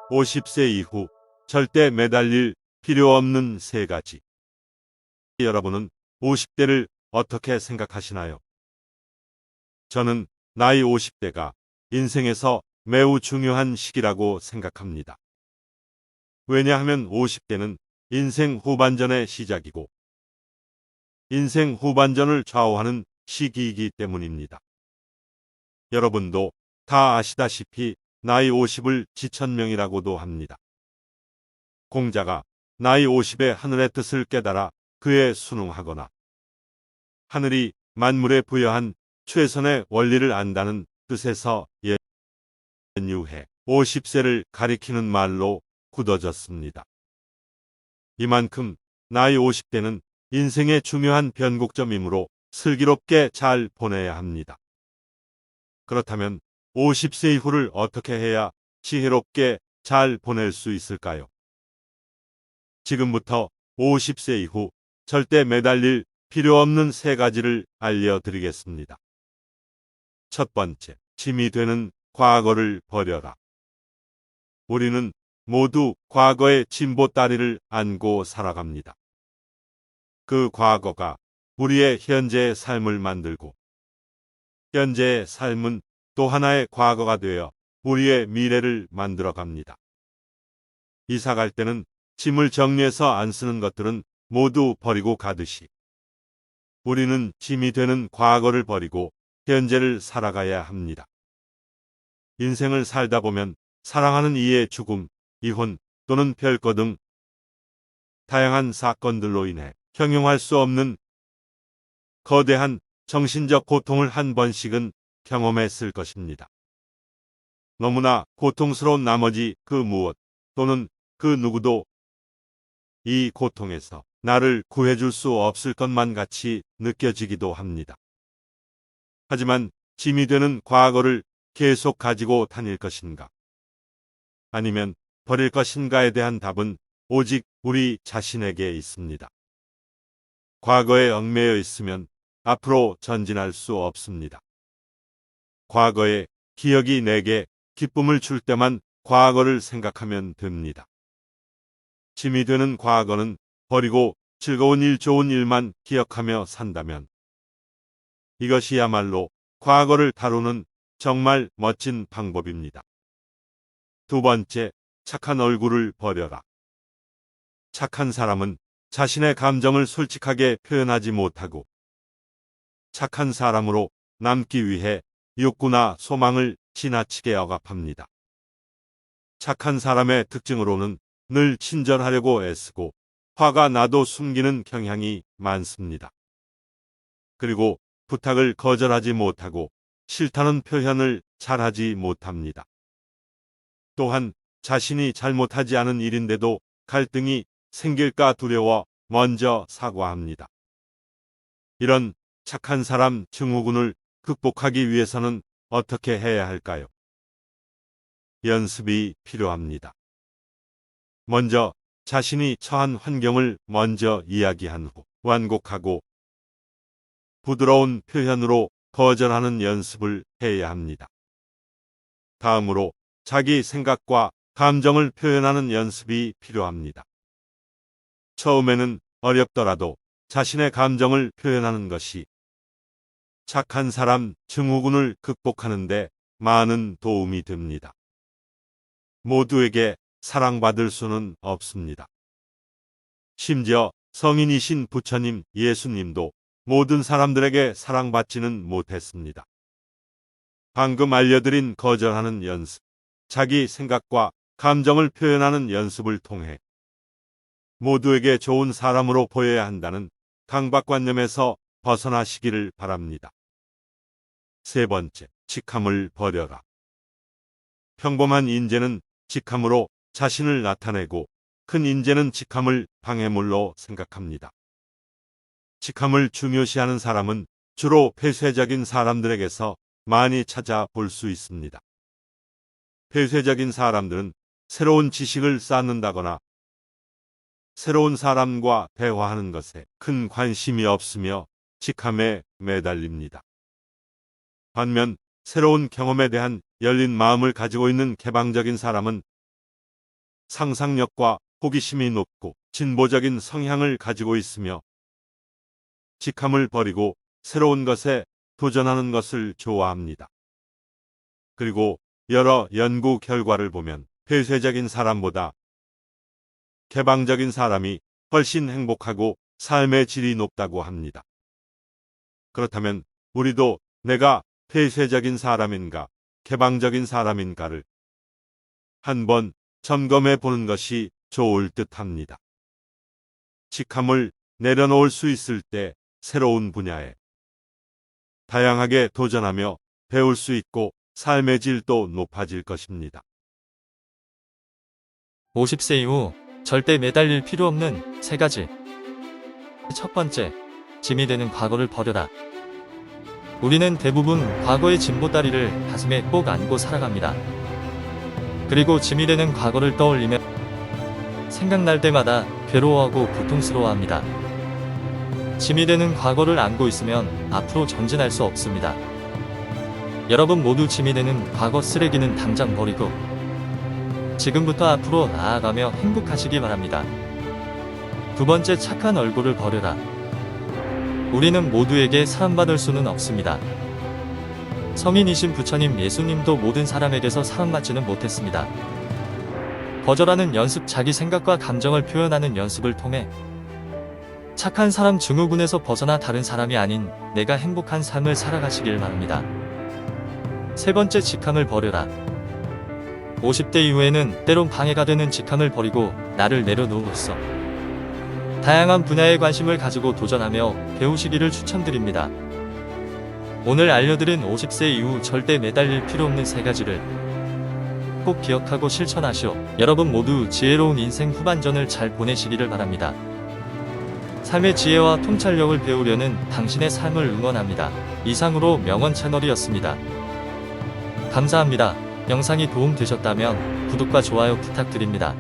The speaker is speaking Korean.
50세 이후 절대 매달릴 필요 없는 3가지. 여러분은 50대를 어떻게 생각하시나요? 저는 나이 50대가 인생에서 매우 중요한 시기라고 생각합니다. 왜냐하면 50대는 인생 후반전의 시작이고 인생 후반전을 좌우하는 시기이기 때문입니다. 여러분도 다 아시다시피 나이 50을 지천명이라고도 합니다. 공자가 나이 50에 하늘의 뜻을 깨달아 그에 순응하거나 하늘이 만물에 부여한 최선의 원리를 안다는 뜻에서 연유해 50세를 가리키는 말로 굳어졌습니다. 이만큼 나이 50대는 인생의 중요한 변곡점이므로 슬기롭게 잘 보내야 합니다. 그렇다면 50세 이후를 어떻게 해야 지혜롭게 잘 보낼 수 있을까요? 지금부터 50세 이후 절대 매달릴 필요 없는 3가지를 알려드리겠습니다. 첫 번째, 짐이 되는 과거를 버려라. 우리는 모두 과거의 짐보따리를 안고 살아갑니다. 그 과거가 우리의 현재의 삶을 만들고 현재의 삶은 또 하나의 과거가 되어 우리의 미래를 만들어갑니다. 이사 갈 때는 짐을 정리해서 안 쓰는 것들은 모두 버리고 가듯이 우리는 짐이 되는 과거를 버리고 현재를 살아가야 합니다. 인생을 살다 보면 사랑하는 이의 죽음, 이혼 또는 별거 등 다양한 사건들로 인해 형용할 수 없는 거대한 정신적 고통을 한 번씩은 경험했을 것입니다. 너무나 고통스러운 나머지 그 무엇 또는 그 누구도 이 고통에서 나를 구해줄 수 없을 것만 같이 느껴지기도 합니다. 하지만 짐이 되는 과거를 계속 가지고 다닐 것인가? 아니면 버릴 것인가에 대한 답은 오직 우리 자신에게 있습니다. 과거에 얽매여 있으면 앞으로 전진할 수 없습니다. 과거의 기억이 내게 기쁨을 줄 때만 과거를 생각하면 됩니다. 짐이 되는 과거는 버리고 즐거운 일, 좋은 일만 기억하며 산다면 이것이야말로 과거를 다루는 정말 멋진 방법입니다. 두 번째, 착한 얼굴을 버려라. 착한 사람은 자신의 감정을 솔직하게 표현하지 못하고 착한 사람으로 남기 위해 욕구나 소망을 지나치게 억압합니다. 착한 사람의 특징으로는 늘 친절하려고 애쓰고 화가 나도 숨기는 경향이 많습니다. 그리고 부탁을 거절하지 못하고 싫다는 표현을 잘하지 못합니다. 또한 자신이 잘못하지 않은 일인데도 갈등이 생길까 두려워 먼저 사과합니다. 이런 착한 사람 증후군을 극복하기 위해서는 어떻게 해야 할까요? 연습이 필요합니다. 먼저 자신이 처한 환경을 먼저 이야기한 후 완곡하고 부드러운 표현으로 거절하는 연습을 해야 합니다. 다음으로 자기 생각과 감정을 표현하는 연습이 필요합니다. 처음에는 어렵더라도 자신의 감정을 표현하는 것이 착한 사람 증후군을 극복하는 데 많은 도움이 됩니다. 모두에게 사랑받을 수는 없습니다. 심지어 성인이신 부처님, 예수님도 모든 사람들에게 사랑받지는 못했습니다. 방금 알려드린 거절하는 연습, 자기 생각과 감정을 표현하는 연습을 통해 모두에게 좋은 사람으로 보여야 한다는 강박관념에서 벗어나시기를 바랍니다. 세 번째, 직함을 버려라. 평범한 인재는 직함으로 자신을 나타내고 큰 인재는 직함을 방해물로 생각합니다. 직함을 중요시하는 사람은 주로 폐쇄적인 사람들에게서 많이 찾아볼 수 있습니다. 폐쇄적인 사람들은 새로운 지식을 쌓는다거나 새로운 사람과 대화하는 것에 큰 관심이 없으며 직함에 매달립니다. 반면 새로운 경험에 대한 열린 마음을 가지고 있는 개방적인 사람은 상상력과 호기심이 높고 진보적인 성향을 가지고 있으며 직함을 버리고 새로운 것에 도전하는 것을 좋아합니다. 그리고 여러 연구 결과를 보면 폐쇄적인 사람보다 개방적인 사람이 훨씬 행복하고 삶의 질이 높다고 합니다. 그렇다면 우리도 내가 폐쇄적인 사람인가 개방적인 사람인가를 한번 점검해 보는 것이 좋을 듯합니다. 직함을 내려놓을 수 있을 때 새로운 분야에 다양하게 도전하며 배울 수 있고 삶의 질도 높아질 것입니다. 50세 이후 절대 매달릴 필요 없는 3가지. 첫 번째, 짐이 되는 과거를 버려라. 우리는 대부분 과거의 짐보따리를 가슴에 꼭 안고 살아갑니다. 그리고 짐이 되는 과거를 떠올리며 생각날 때마다 괴로워하고 고통스러워합니다. 짐이 되는 과거를 안고 있으면 앞으로 전진할 수 없습니다. 여러분 모두 짐이 되는 과거 쓰레기는 당장 버리고 지금부터 앞으로 나아가며 행복하시기 바랍니다. 두 번째, 착한 얼굴을 버려라. 우리는 모두에게 사랑받을 수는 없습니다. 성인이신 부처님 예수님도 모든 사람에게서 사랑받지는 못했습니다. 거절하는 연습, 자기 생각과 감정을 표현하는 연습을 통해 착한 사람 증후군에서 벗어나 다른 사람이 아닌 내가 행복한 삶을 살아가시길 바랍니다. 세 번째, 직함을 버려라. 50대 이후에는 때론 방해가 되는 직함을 버리고 나를 내려놓음으로써 다양한 분야에 관심을 가지고 도전하며 배우시기를 추천드립니다. 오늘 알려드린 50세 이후 절대 매달릴 필요 없는 3가지를 꼭 기억하고 실천하시오. 여러분 모두 지혜로운 인생 후반전을 잘 보내시기를 바랍니다. 삶의 지혜와 통찰력을 배우려는 당신의 삶을 응원합니다. 이상으로 명언 채널이었습니다. 감사합니다. 영상이 도움되셨다면 구독과 좋아요 부탁드립니다.